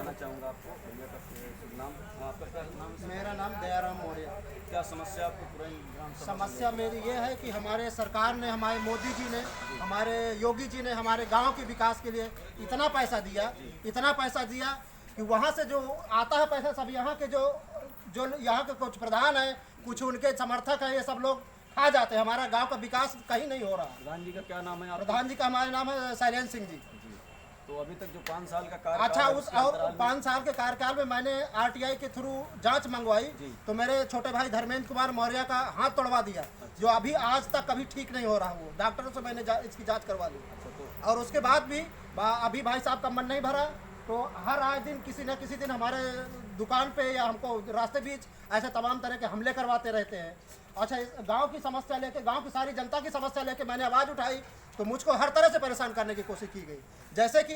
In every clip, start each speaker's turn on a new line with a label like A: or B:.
A: जानना चाहूँगा आपको भैया का शुभ नाम, आपका क्या नाम है?
B: मेरा नाम दयाराम मौर्य।
A: क्या समस्या आपको पुरानी ग्राम सभा
B: समस्या मेरी ये है कि हमारे सरकार ने, हमारे मोदी जी ने, हमारे योगी जी ने हमारे गांव के विकास के लिए इतना पैसा दिया कि वहाँ से जो आता है पैसा सब यहाँ के जो यहाँ के कुछ प्रधान हैं, कुछ उनके समर्थक हैं, ये सब लोग खा जाते हैं। हमारा गांव का विकास कहीं नहीं हो रहा।
A: प्रधान जी का क्या नाम है आपका?
B: प्रधान जी का हमारा नाम है शैलेंद्र सिंह जी।
A: तो अभी तक जो 5 साल का कार्यकाल,
B: अच्छा, उस 5 साल के कार्यकाल में मैंने आरटीआई के थ्रू जांच मंगवाई तो मेरे छोटे भाई धर्मेंद्र कुमार मौर्य का हाथ तोड़वा दिया, जो अभी आज तक कभी ठीक नहीं हो रहा। वो डॉक्टरों से मैंने इसकी जांच करवा ली और उसके बाद भी अभी भाई साहब का मन नहीं भरा तो हर आए दिन किसी न किसी दिन हमारे दुकान पे या हमको रास्ते बीच ऐसे तमाम तरह के हमले करवाते रहते हैं। अच्छा, इस गांव की समस्या लेके, गांव की सारी जनता की समस्या लेके मैंने आवाज़ उठाई तो मुझको हर तरह से परेशान करने की कोशिश की गई। जैसे कि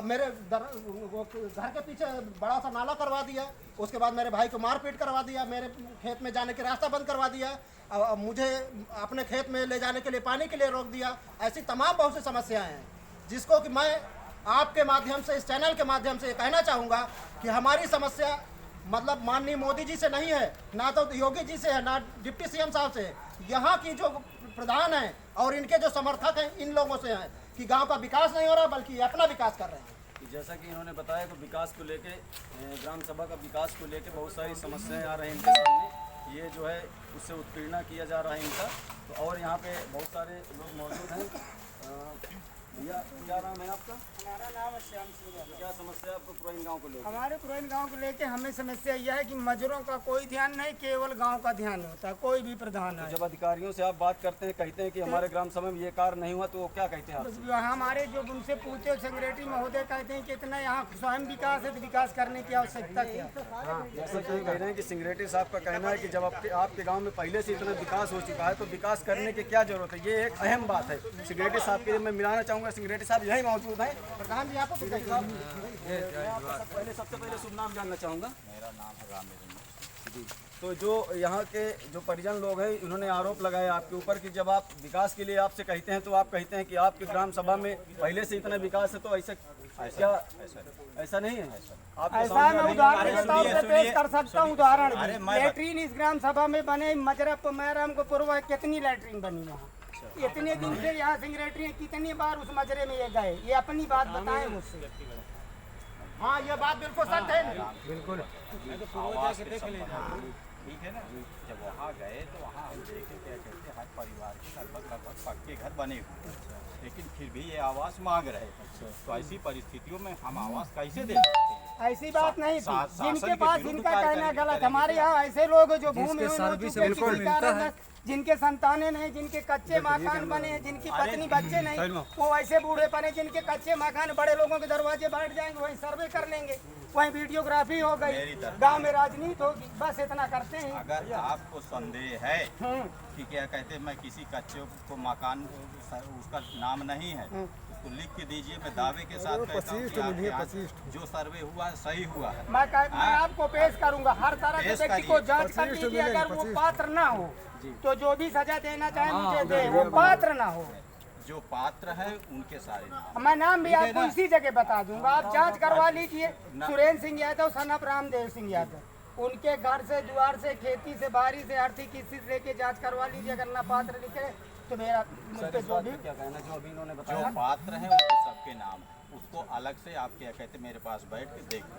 B: मेरे घर के पीछे बड़ा सा नाला करवा दिया, उसके बाद मेरे भाई को मारपीट करवा दिया, मेरे खेत में जाने के रास्ता बंद करवा दिया, मुझे अपने खेत में ले जाने के लिए पानी के लिए रोक दिया। ऐसी तमाम बहुत सी समस्याएं हैं जिसको कि मैं आपके माध्यम से, इस चैनल के माध्यम से कहना चाहूँगा कि हमारी समस्या मतलब माननीय मोदी जी से नहीं है, ना तो योगी जी से है, ना डिप्टी सीएम साहब से है। यहाँ की जो प्रधान हैं और इनके जो समर्थक हैं इन लोगों से हैं कि गांव का विकास नहीं हो रहा बल्कि ये अपना विकास कर रहे हैं।
A: जैसा कि इन्होंने बताया कि विकास को लेके, ग्राम सभा का विकास को लेके बहुत सारी समस्याएं आ रही हैं इनके सामने। ये जो है उससे उत्पीड़ना किया जा रहा है इनका। तो और यहाँ पे बहुत सारे लोग मौजूद हैं। भैया क्या नाम है आपका?
C: हमारा नाम है श्याम सिंह।
A: क्या समस्या है आपको पुरानी गांव को लेकर?
C: हमारे पुराने गांव को लेके हमें समस्या यह है कि मजदूरों का कोई ध्यान नहीं, केवल गांव का ध्यान होता है, कोई भी प्रधान है।
A: जब अधिकारियों से आप बात करते हैं, कहते हैं कि हमारे ग्राम सभा में ये कार्य नहीं हुआ, तो वो क्या कहते हैं आप?
C: हमारे जो उनसे पूछते सेक्रेटरी महोदय कहते हैं कि इतना यहाँ स्वयं विकास है तो विकास करने की आवश्यकता क्या है।
A: जैसे कि कह रहे हैं कि सेक्रेटरी साहब का कहना है कि जब आपके गाँव में पहले से इतना विकास हो चुका है तो विकास करने की क्या जरूरत है। ये एक अहम बात है। सेक्रेटरी साहब के लिए मैं मिलाना चाहूँगा, सेक्रेटरी साहब यही मौजूद हैं।
B: प्रधान जी आपको
A: सबसे पहले शुभ नाम जानना चाहूँगा।
D: मेरा नाम है रामेंद्र जी।
A: तो जो यहाँ के जो परिजन लोग हैं उन्होंने आरोप लगाया आपके ऊपर कि जब आप विकास के लिए आपसे कहते हैं तो आप कहते हैं कि आपके ग्राम सभा में पहले से इतना विकास है, तो ऐसा नहीं है।
C: ऐसा मैं उदाहरण के तौर पे पेश कर सकता हूँ। उदाहरण लैट्रीन इस ग्राम सभा में बने, मजरप मैराम को पूर्व कितनी लैट्रीन बनी वहाँ। इतने दिन से यहाँ सेक्रेटरी कितनी बार उस मजरे में ये गए, ये अपनी बात बताएं मुझसे।
B: हाँ, ये बात बिल्कुल सत्य है।
D: बिल्कुल ठीक है ना। जब वहाँ गए तो वहाँ हम देखे क्या कहते हैं, हर परिवार के लगभग पक्के घर बने हुए, लेकिन फिर भी ये आवास मांग रहे हैं। तो ऐसी परिस्थितियों में हम आवास कैसे दे सकते हैं?
C: ऐसी बात नहीं थी। जिनके पास, जिनका कहना गलत, हमारे यहाँ ऐसे लोग जो भूमि जिनके संतानें नहीं, जिनके कच्चे मकान बने, जिनकी पत्नी बच्चे नहीं, वो ऐसे बूढ़े पड़े जिनके कच्चे मकान बड़े लोगों के दरवाजे बैठ जाएंगे, वहीं सर्वे कर लेंगे, वहीं वीडियोग्राफी हो गई, गांव में राजनीति होगी, बस इतना करते हैं।
D: अगर आपको संदेह है कि क्या कहते हैं मैं किसी कच्चे को मकान उसका नाम नहीं है, उसको लिख के दीजिए। मैं दावे के साथ कहता हूं कि आपके जो सर्वे हुआ है सही हुआ है।
C: मैं आपको पेश करूंगा। हर तरह के व्यक्ति को जांच कर लीजिए। अगर वो पात्र ना हो तो जो भी सजा देना चाहे मुझे दे, वो पात्र ना हो।
D: जो पात्र है उनके सारे नाम,
C: मैं नाम भी आपको इसी जगह बता दूंगा, आप जांच करवा लीजिए। सुरेंद्र सिंह यादव, सनप रामदेव सिंह यादव, उनके घर से, द्वार से, खेती से, बारी से, आर्थिक स्थिति से लेके जांच करवा लीजिए। अगर ना पात्र लिखे तो मेरा जो भी
A: क्या कहना, जो अभी इन्होंने
D: जो
A: बताया
D: पात्र है उनके सबके नाम है। उसको अलग से आप क्या कहते मेरे पास बैठ के देख लो।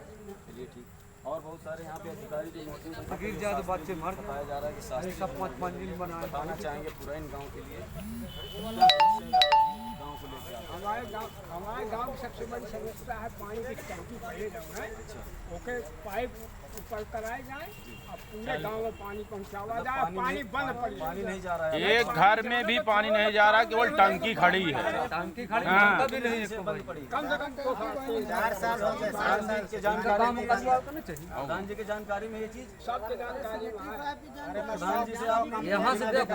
A: चलिए ठीक। और बहुत सारे यहाँ पे अधिकारी जो मौजूद हैं, बताया जा रहा है कि शास्त्री बताना चाहेंगे पूरा इन गाँव के लिए गाँव को लेकर।
E: हमारे गांव की सबसे बड़ी समस्या है पानी की टंकी पहले जो है ओके पाइप ऊपर कराए जाए और पूरे गांव में पानी पहुंचावा जाए। पानी बंद पड़ जाए,
A: पानी नहीं जा रहा है।
F: एक घर में भी पानी नहीं जा रहा, केवल टंकी खड़ी है। हाँ।
E: कम से कम 2 साल
B: 4 साल हो गए।
A: प्रधान जी की जानकारी में ये चीज
E: सबके जानकारी
A: प्रधान जी से आप
F: यहाँ से देखो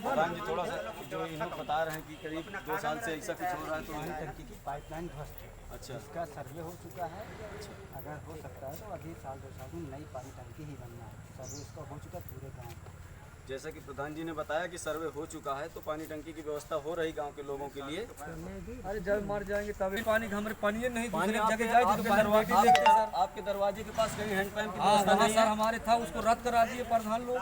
A: प्रधान जी थोड़ा सा जो इन्होंने बता रहे हैं कि करीब 2 साल से ऐसा कुछ हो रहा है, तो
B: टंकी की पाइपलाइन ध्वस्त है।
A: अच्छा,
B: इसका सर्वे हो चुका है। अगर हो सकता है तो अभी 1-2 साल में नई पानी टंकी ही बनना है। सर्वे इसका हो चुका है पूरे गाँव का।
A: जैसा कि प्रधान जी ने बताया कि सर्वे हो चुका है, तो पानी टंकी की व्यवस्था हो रही गांव के लोगों के लिए।
G: अरे जब मर जाएंगे तभी पानी हमारे पानी नहीं
A: पानी
G: दूसरे
A: आपके
G: जगह जाए तो
A: दरवाजे
G: पानी देखते सर।
A: आपके दरवाजे के पास कहीं हैंडपंप की
G: हाँ
A: व्यवस्था
G: वहाँ
A: नहीं
G: सर
A: है?
G: हमारे था उसको रद्द करा दिए प्रधान लोग।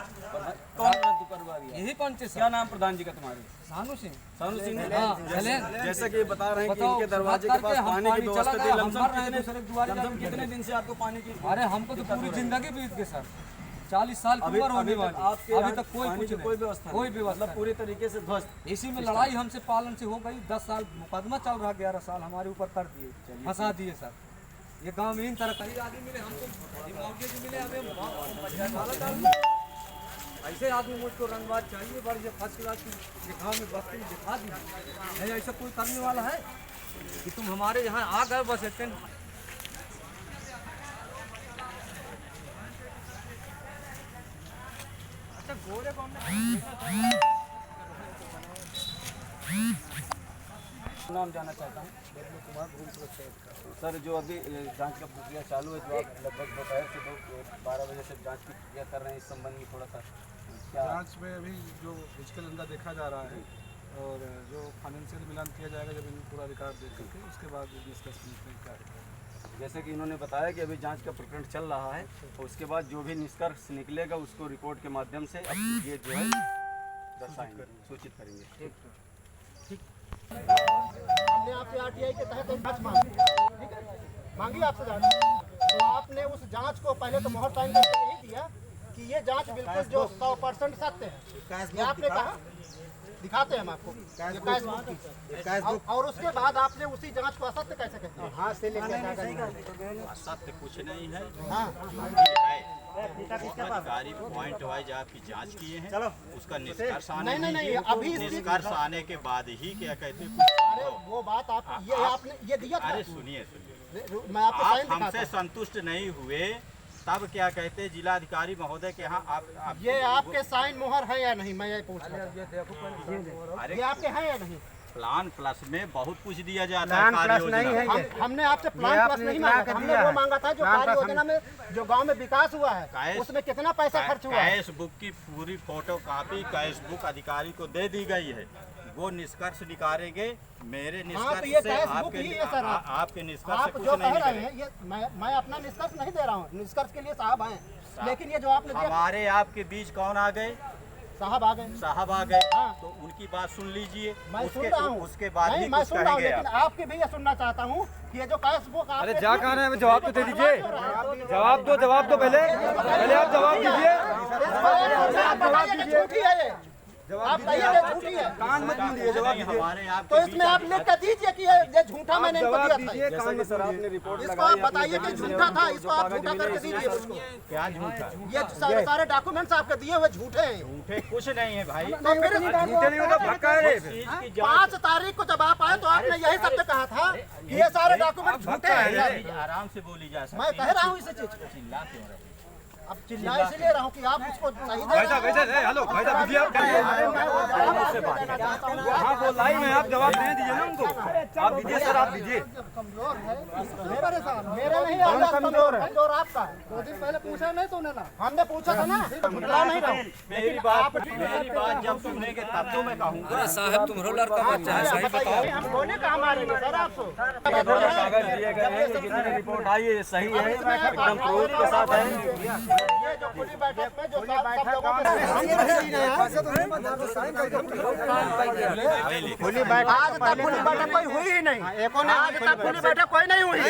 A: कौन रद्द करवा दिया?
G: यही पंचायत
A: क्या नाम प्रधान जी का तुम्हारे?
G: सानू सिंह।
A: सानू सिंह ने?
G: हाँ, चलें।
A: जैसा कि ये बता रहे हैं कि
G: बताओ,
A: इनके दरवाजे
G: बात
A: के पास
G: करके हम
A: पानी की
G: पानी
A: व्यवस्था
G: चला
A: थी।
G: गया,
A: लमसम
G: हम मर रहे हैं दूसरे द्वारे
A: लमसम
G: जाके।
A: कितने दिन से आपको पानी की?
G: अरे हमको तो पूरी जिंदगी बीत गई सर, 40 साल की
A: अभी
G: उम्र होने
A: तक
G: वाली,
A: आपके
G: अभी
A: यहाँ
G: तक कोई
A: पानी
G: कुछ
A: की
G: नहीं,
A: कोई व्यवस्था
G: कोई
A: नहीं।
G: व्यवस्था
A: मतलब पूरी तरीके से ध्वस्त।
G: इसी में लड़ाई हमसे पालन से हो गई। 10 साल मुकदमा चल रहा, 11 साल हमारे ऊपर कर दिए, फंसा दिए सर। ये गांव में इन तरह कई आदमी मिले हमको, ये मौके जो मिले हमें पंचायत वाला डाल ऐसे आदमी मुझको रंगबाज चाहिए, बड़ी ये फर्स्ट क्लास की ये गाँव में बस्ती में दिखा दी नहीं। ऐसा कोई करने वाला है कि तुम हमारे यहाँ आ गए बस इतने।
A: नाम जानना चाहता हूँ। सर, जो अभी जांच का प्रक्रिया चालू है, जो आप लगभग दोपहर से 12 बजे से जांच की प्रक्रिया कर रहे हैं, इस संबंध में थोड़ा सा क्या?
H: जांच में अभी जो फिजिकल अंदर देखा जा रहा है और जो फाइनेंशियल मिलान किया जाएगा जब इन पूरा रिकॉर्ड देख करके, उसके बाद डिस्कस करते हैं क्या है।
A: जैसे कि इन्होंने बताया कि अभी जांच का प्रकरण चल रहा है, और उसके बाद जो भी निष्कर्ष निकलेगा उसको रिपोर्ट के माध्यम से अब ये जो है दर्शाएंगे, सूचित करेंगे।
B: हमने आपसे आरटीआई के तहत एक जांच मांगी, ठीक है, मांगी आपसे जांच, तो आपने उस जांच को पहले तो मोहर साइन करके यही दिया कि ये जांच बिल्कुल जो 100% सत्य है। ये आपने कहा, दिखाते हैं हम आपको ये कैश बुक की, और उसके बाद आपने उसी जांच को असत्य कैसे कहते हैं? हाँ से लेके
D: असत्य कुछ नहीं है,
B: हाँ
D: अधिकारी पॉइंट वाइज आपकी जांच किए हैं, उसका निष्कर्ष आने
B: नहीं,
D: दीजिए।
B: अभी इसकी-
D: निष्कर्ष आने के बाद ही क्या कहते हैं कुछ
B: अरे वो बात आप ये आपने ये दिया था।
D: अरे सुनिए,
B: मैं आपको
D: आप
B: साइन दिखाता
D: हमसे
B: हूं।
D: संतुष्ट नहीं हुए तब क्या कहते हैं जिला अधिकारी महोदय के यहाँ आप
B: ये आपके साइन मोहर है या नहीं, मैं ये पूछ रहा हूं।
D: अरे
B: ये आपके हैं या नहीं?
D: प्लान प्लस में बहुत कुछ दिया जाता है कार्य योजना में।
B: हमने आपसे प्लान प्लस नहीं मांगा था, हमने वो मांगा था जो कार्य योजना में जो गांव में विकास हुआ है
D: कैश-
B: उसमें कितना पैसा खर्च हुआ है।
D: कैश बुक की पूरी फोटो कॉपी कैश बुक अधिकारी को दे दी गई है, वो निष्कर्ष निकालेंगे। मेरे
B: हाँ, तो
D: निष्कर्ष
B: ये
D: से
B: कैश बुक
D: आपके
B: ही है सर।
D: आपके निष्कर्ष से
B: आप
D: कुछ
B: जो
D: नहीं
B: कह रहे
D: निकलेगा।
B: हैं ये मैं अपना निष्कर्ष नहीं दे रहा हूँ, निष्कर्ष के लिए साहब आए, लेकिन ये जो आपने दिया
D: हमारे आपके बीच कौन आ गए?
B: साहब आ गए।
D: साहब आ गए,
B: हाँ।
D: तो उनकी बात सुन लीजिए।
B: मैं सुन रहा हूँ,
D: उसके बाद
B: नहीं
D: ही
B: मैं
D: कुछ
B: सुन रहा हूँ,
D: कहेंगे
B: लेकिन
D: आप।
B: आपके भी ये सुनना चाहता हूँ कि ये जो कैश बुक
G: अरे जा कहाँ रहे हैं, जवाब तो दे दीजिए। जवाब दो पहले आप जवाब दीजिए।
B: झूठी है ये, आप कहिए ये झूठी है,
G: कान मत दीजिए, जवाब दीजिए।
D: हमारे आपके
B: तो इसमें आप लिख कर दीजिए कि ये झूठा मैंने इनको दिया था।
A: जैसा कि सर आपने रिपोर्ट
B: इसको आप बताइए कि झूठा था, इसको आप झूठा करके दीजिए उसको।
D: क्या झूठा?
B: ये सारे डॉक्यूमेंट्स आपके दिए हुए झूठे हैं।
D: झूठे कुछ नहीं है भाई।
B: तो फिर
G: झूठे नहीं होगा, पक्का है।
D: चीज की जांच
B: 5 तारीख को जब आप आए तो आपने यही शब्द कहा था कि ये सारे डॉक्यूमेंट झूठे हैं।
D: आराम से बोली जा सकती
B: मैं कह रहा हूँ इसी चीज को।
D: चिल्ला क्यों रहे?
B: अब चिल्ला इसलिए रहा हूँ कि आप उसको सही दे
G: भाई साहब हेलो भाई साहब दीजिए आप हाँ वो लाइव में आप जवाब दे दीजिए ना उनको। आप दीजिए सर, आप दीजिए।
B: कमजोर है मेरे नहीं आवाज कमजोर है, कमजोर आपका। 2 दिन पहले पूछा नहीं तूने ना, हमने पूछा था ना, बुला नहीं रहा।
D: मेरी बात जब सुनेंगे तब तो मैं कहूँगा।
G: साहब तुम्हारा लड़का बच्चा है, सही बताओ।
B: हम कोने कहाँ मारेंगे सर आपको?
A: कागज दिए गए हैं, ये जितनी रिपोर्ट आई है सही है, एकदम प्रूफ के साथ है।
B: ये जो खुली बैठक में जो सब लोगों के आज तक खुली बैठक कोई हुई ही नहीं, आज तक खुली बैठक कोई नहीं हुई।